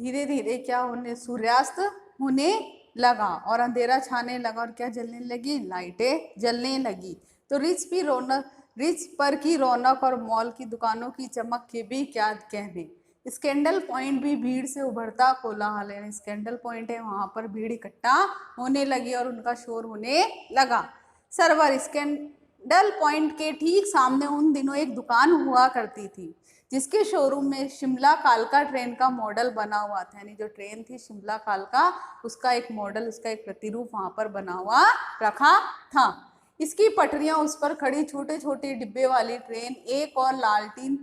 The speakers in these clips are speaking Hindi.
धीरे धीरे क्या होने, सूर्यास्त होने लगा और अंधेरा छाने लगा और क्या जलने लगी, लाइटें जलने लगी। तो रिच पर की रौनक और मॉल की दुकानों की चमक के भी क्या कहने। स्कैंडल पॉइंट भी भीड़ से उभरता कोलाहल है। स्कैंडल पॉइंट है, वहां पर भीड़ इकट्ठा होने लगी और उनका शोर होने लगा। सर्वर स्कैंडल पॉइंट के ठीक सामने उन दिनों एक दुकान हुआ करती थी जिसके शोरूम में शिमला कालका ट्रेन का मॉडल बना हुआ था। यानी जो ट्रेन थी शिमला कालका, उसका एक मॉडल, उसका एक प्रतिरूप वहां पर बना हुआ रखा था। इसकी पटरियां, उस पर खड़ी छोटे छोटे डिब्बे वाली ट्रेन, एक और लालटीन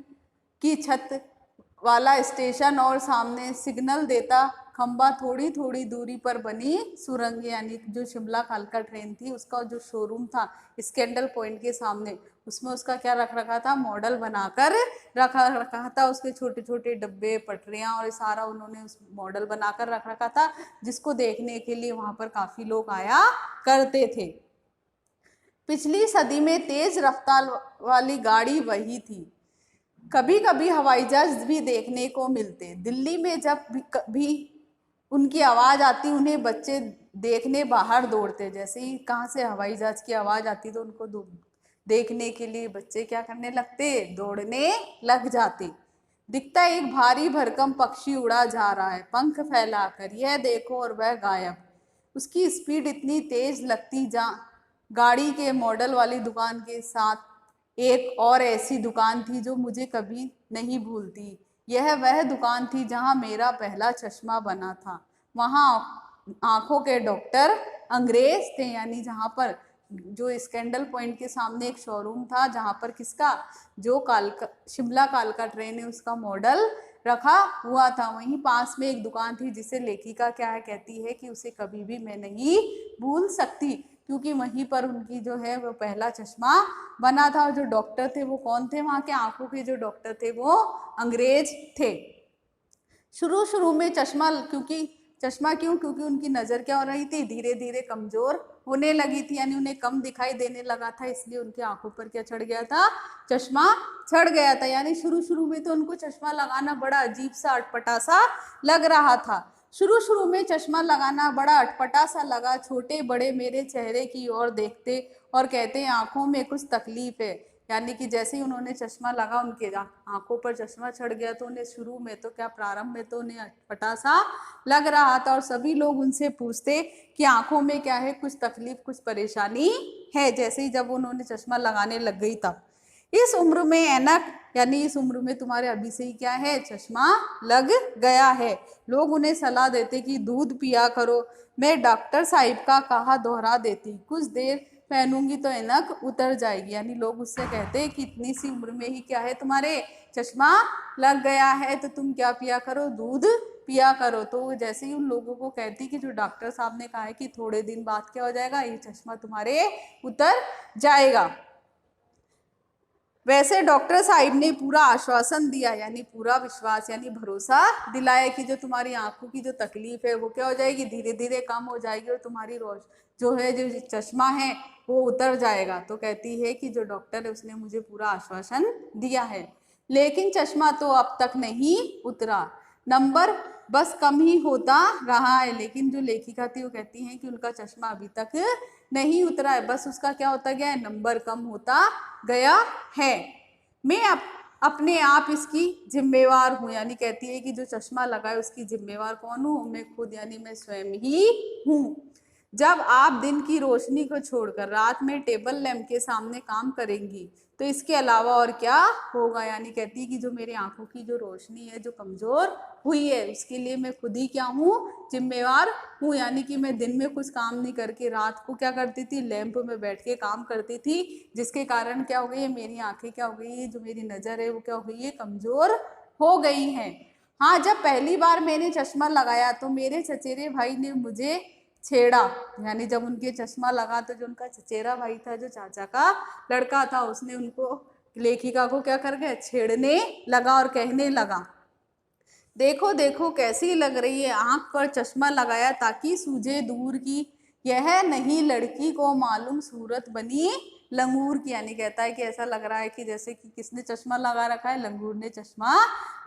की छत वाला स्टेशन और सामने सिग्नल देता खंबा, थोड़ी थोड़ी दूरी पर बनी सुरंग। यानी जो शिमला कालका ट्रेन थी उसका जो शोरूम था स्कैंडल पॉइंट के सामने, उसमें उसका क्या रख रखा था, मॉडल बनाकर रखा था। उसके छोटे छोटे डब्बे, पटरियां और सारा उन्होंने उस मॉडल बनाकर रख रखा था, जिसको देखने के लिए वहां पर काफी लोग आया करते थे। पिछली सदी में तेज रफ्तार वाली गाड़ी वही थी। कभी कभी हवाई जहाज भी देखने को मिलते। दिल्ली में जब भी उनकी आवाज आती, उन्हें बच्चे देखने बाहर दौड़ते। जैसे ही कहाँ से हवाई जहाज की आवाज आती तो उनको देखने के लिए बच्चे क्या करने लगते, दौड़ने लग जाते। दिखता एक भारी भरकम पक्षी उड़ा जा रहा है पंख फैलाकर, यह देखो, और वह गायब। उसकी स्पीड इतनी तेज लगती, जहाँ गाड़ी के मॉडल वाली दुकान के साथ एक और ऐसी दुकान थी जो मुझे कभी नहीं भूलती। यह वह दुकान थी जहां मेरा पहला चश्मा बना था। वहां आंखों के डॉक्टर अंग्रेज थे। यानी जहां पर जो स्कैंडल पॉइंट के सामने एक शोरूम था जहां पर किसका, जो कालका शिमला कालका ट्रेन है उसका मॉडल रखा हुआ था, वहीं पास में एक दुकान थी जिसे लेखिका क्या है, कहती है कि उसे कभी भी मैं नहीं भूल सकती, क्योंकि वहीं पर उनकी जो है वो पहला चश्मा बना था। और जो डॉक्टर थे वो कौन थे, वहां के आंखों के जो डॉक्टर थे वो अंग्रेज थे। शुरू शुरू में चश्मा क्योंकि उनकी नजर क्या हो रही थी, धीरे धीरे कमजोर होने लगी थी। यानी उन्हें कम दिखाई देने लगा था, इसलिए उनकी आंखों पर क्या चढ़ गया था, चश्मा चढ़ गया था। यानी शुरू शुरू में तो उनको चश्मा लगाना बड़ा अजीब सा, अटपटा सा लग रहा था। शुरू शुरू में चश्मा लगाना बड़ा अटपटा सा लगा। छोटे बड़े मेरे चेहरे की ओर देखते और कहते आंखों में कुछ तकलीफ है। यानी कि जैसे ही उन्होंने चश्मा लगा, उनके आंखों पर चश्मा चढ़ गया, तो उन्हें शुरू में तो क्या, प्रारंभ में तो उन्हें अटपटा सा लग रहा था और सभी लोग उनसे पूछते कि आंखों में क्या है, कुछ तकलीफ, कुछ परेशानी है। जैसे ही जब उन्होंने चश्मा लगाने लग गई तब, इस उम्र में ऐनक, यानी इस उम्र में तुम्हारे अभी से ही क्या है, चश्मा लग गया है। लोग उन्हें सलाह देते कि दूध पिया करो। मैं डॉक्टर साहिब का कहा दोहरा देती, कुछ देर पहनूंगी तो ऐनक उतर जाएगी। यानी लोग उससे कहते कि इतनी सी उम्र में ही क्या है, तुम्हारे चश्मा लग गया है, तो तुम क्या पिया करो, दूध पिया करो। तो जैसे ही उन लोगों को कहती कि जो डॉक्टर साहब ने कहा है कि थोड़े दिन बाद क्या हो जाएगा, ये चश्मा तुम्हारे उतर जाएगा। वैसे डॉक्टर साहिब ने पूरा आश्वासन दिया, यानी पूरा विश्वास, यानी भरोसा दिलाया कि जो तुम्हारी आंखों की जो तकलीफ है वो क्या हो जाएगी, धीरे धीरे कम हो जाएगी और तुम्हारी जो है, जो चश्मा है वो उतर जाएगा। तो कहती है कि जो डॉक्टर है उसने मुझे पूरा आश्वासन दिया है, लेकिन चश्मा तो अब तक नहीं उतरा, नंबर बस कम ही होता रहा है। लेकिन जो लेखिका थी वो कहती हैं कि उनका चश्मा अभी तक नहीं उतरा है, बस उसका क्या होता गया है, नंबर कम होता गया है। मैं अपने आप इसकी जिम्मेवार हूँ। यानी कहती है कि जो चश्मा लगा है उसकी जिम्मेवार कौन हूँ, मैं खुद, यानी मैं स्वयं ही हूँ। जब आप दिन की रोशनी को छोड़कर रात में टेबल लैंप के सामने काम करेंगी तो इसके अलावा और क्या होगा। यानी कहती है कि जो मेरी आंखों की जो रोशनी है जो कमजोर हुई है, उसके लिए मैं खुद ही क्या हूँ, जिम्मेवार हूँ। यानी कि मैं दिन में कुछ काम नहीं करके रात को क्या करती थी, लैंप में बैठ के काम करती थी, जिसके कारण क्या हो गई है, मेरी आंखें क्या हो गई है, जो मेरी नजर है वो क्या हो गई है, कमजोर हो गई है। हाँ, जब पहली बार मैंने चश्मा लगाया तो मेरे चचेरे भाई ने मुझे छेड़ा। यानी जब उनके चश्मा लगा तो जो उनका चचेरा भाई था, जो चाचा का लड़का था, उसने उनको, लेखिका को क्या कर गया, छेड़ने लगा और कहने लगा, देखो देखो कैसी लग रही है, आंख पर चश्मा लगाया ताकि सूझे दूर की, यह नहीं लड़की को मालूम सूरत बनी लंगूर की, यानी कहता है कि ऐसा लग रहा है कि जैसे कि किसने चश्मा लगा रखा है, लंगूर ने चश्मा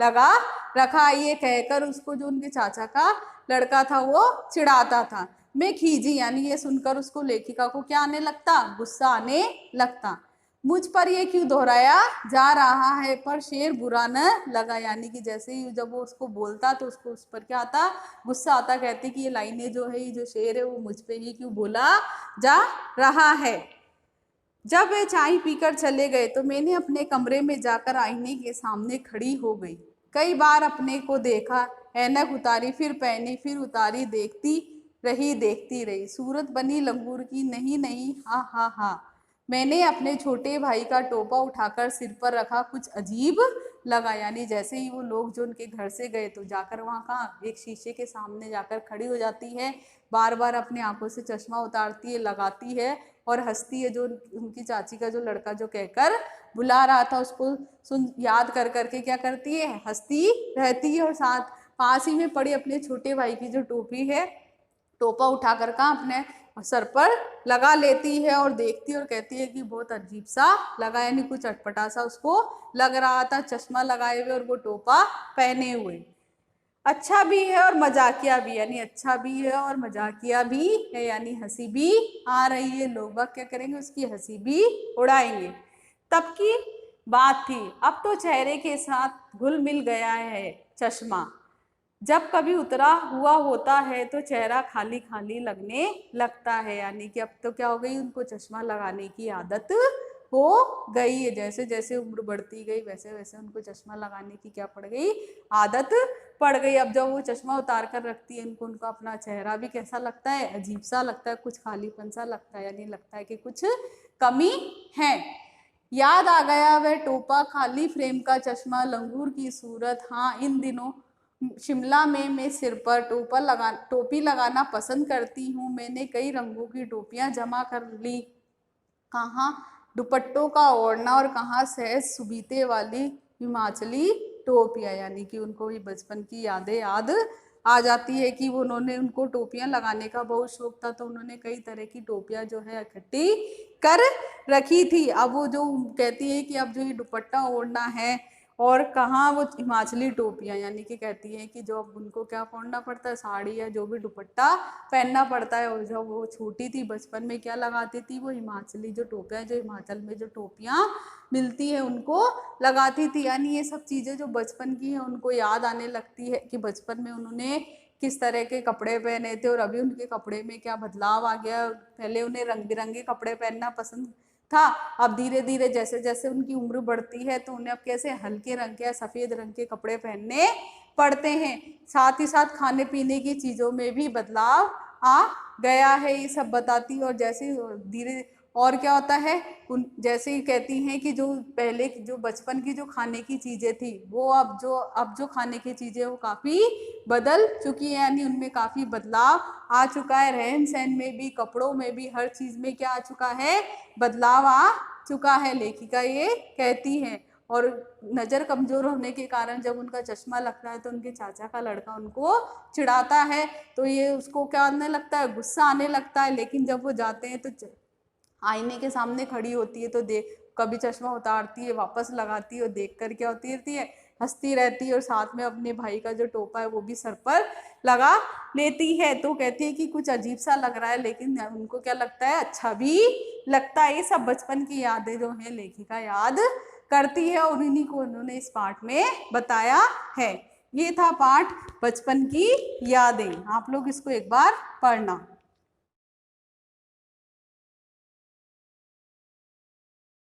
लगा रखा। ये कहकर उसको जो उनके चाचा का लड़का था वो चिढ़ाता था। मैं खीजी, यानी ये सुनकर उसको लेखिका को क्या आने लगता, गुस्सा आने लगता। मुझ पर ये क्यों दोहराया जा रहा है, पर शेर बुरा न लगा, यानी कि जैसे ही जब वो उसको बोलता तो उसको उस पर क्या आता, गुस्सा आता। कहते कि ये लाइनें जो है, ये जो शेर है वो मुझ पे ही क्यों बोला जा रहा है। जब वे चाय पीकर चले गए तो मैंने अपने कमरे में जाकर आईने के सामने खड़ी हो गई। कई बार अपने को देखा, ऐनक उतारी, फिर पहनी, फिर उतारी, देखती रही। सूरत बनी लंगूर की, नहीं नहीं, हा हा हा। मैंने अपने छोटे भाई का टोपा उठाकर सिर पर रखा, कुछ अजीब लगा। यानी जैसे ही वो लोग जो उनके घर से गए तो जाकर वहाँ का एक शीशे के सामने जाकर खड़ी हो जाती है, बार बार अपनी आंखों से चश्मा उतारती है, लगाती है और हंसती है। जो उनकी चाची का जो लड़का जो कहकर बुला रहा था उसको सुन याद कर करके क्या करती है, हंसती रहती है। और साथ पास ही में पड़ी अपने छोटे भाई की जो टोपी है, टोपा उठा कर का अपने सर पर लगा लेती है और देखती है और कहती है कि बहुत अजीब सा लगा, यानी कुछ अटपटा सा उसको लग रहा था, चश्मा लगाए हुए और वो टोपा पहने हुए। अच्छा भी है और मजाकिया भी, यानी अच्छा भी है और मजाकिया भी है, यानी हंसी भी आ रही है। लोग बाग क्या करेंगे, उसकी हंसी भी उड़ाएंगे। तब की बात थी, अब तो चेहरे के साथ घुल मिल गया है चश्मा। जब कभी उतरा हुआ होता है तो चेहरा खाली खाली लगने लगता है, यानी कि अब तो क्या हो गई, उनको चश्मा लगाने की आदत हो गई है। जैसे जैसे उम्र बढ़ती गई वैसे वैसे उनको चश्मा लगाने की क्या पड़ गई, आदत पड़ गई। अब जब वो चश्मा उतार कर रखती है उनको, उनका अपना चेहरा भी कैसा लगता है, अजीब सा लगता है, कुछ खालीपन सा लगता है, यानी लगता है कि कुछ कमी है। याद आ गया वह टोपा, खाली फ्रेम का चश्मा, लंगूर की सूरत। हाँ, इन दिनों शिमला में मैं सिर पर टोपी लगाना पसंद करती हूँ। मैंने कई रंगों की टोपियाँ जमा कर ली, कहाँ दुपट्टों का ओढ़ना और कहाँ सहज सुबीते वाली हिमाचली टोपियाँ, यानी कि उनको भी बचपन की यादें याद आ जाती है कि वो उन्होंने उनको टोपियाँ लगाने का बहुत शौक था, तो उन्होंने कई तरह की टोपियाँ जो है इकट्ठी कर रखी थी। अब वो जो कहती है कि अब जो ये दुपट्टा ओढ़ना है और कहाँ वो हिमाचली टोपियाँ, यानी कि कहती है कि जो अब उनको क्या ओढ़ना पड़ता है, साड़ी या जो भी दुपट्टा पहनना पड़ता है। और जब वो छोटी थी बचपन में क्या लगाती थी, वो हिमाचली जो टोपियाँ, जो हिमाचल में जो टोपियाँ मिलती है उनको लगाती थी। यानी ये सब चीज़ें जो बचपन की हैं उनको याद आने लगती है कि बचपन में उन्होंने किस तरह के कपड़े पहने थे और अभी उनके कपड़े में क्या बदलाव आ गया। पहले उन्हें रंग बिरंगे कपड़े पहनना पसंद था, अब धीरे धीरे जैसे जैसे उनकी उम्र बढ़ती है तो उन्हें अब कैसे हल्के रंग के या सफ़ेद रंग के कपड़े पहनने पड़ते हैं। साथ ही साथ खाने पीने की चीज़ों में भी बदलाव आ गया है, ये सब बताती। और जैसे धीरे और क्या होता है, उन जैसे ही कहती हैं कि जो पहले जो बचपन की जो खाने की चीज़ें थी वो अब जो खाने की चीज़ें वो काफ़ी बदल चुकी है, यानी उनमें काफ़ी बदलाव आ चुका है। रहन सहन में भी, कपड़ों में भी, हर चीज़ में क्या आ चुका है, बदलाव आ चुका है, लेखिका ये कहती हैं। और नज़र कमज़ोर होने के कारण जब उनका चश्मा लगता है तो उनके चाचा का लड़का उनको चिढ़ाता है, तो ये उसको क्या आने लगता है, गुस्सा आने लगता है। लेकिन जब वो जाते हैं तो आईने के सामने खड़ी होती है तो देख, कभी चश्मा उतारती है, वापस लगाती है और देख कर क्या होती रहती है, हंसती रहती है। और साथ में अपने भाई का जो टोपा है वो भी सर पर लगा लेती है। तो कहती है कि कुछ अजीब सा लग रहा है, लेकिन उनको क्या लगता है, अच्छा भी लगता है। ये सब बचपन की यादें जो है लेखिका याद करती है और इन्हीं को उन्होंने इस पाठ में बताया है। ये था पाठ बचपन की यादें। आप लोग इसको एक बार पढ़ना।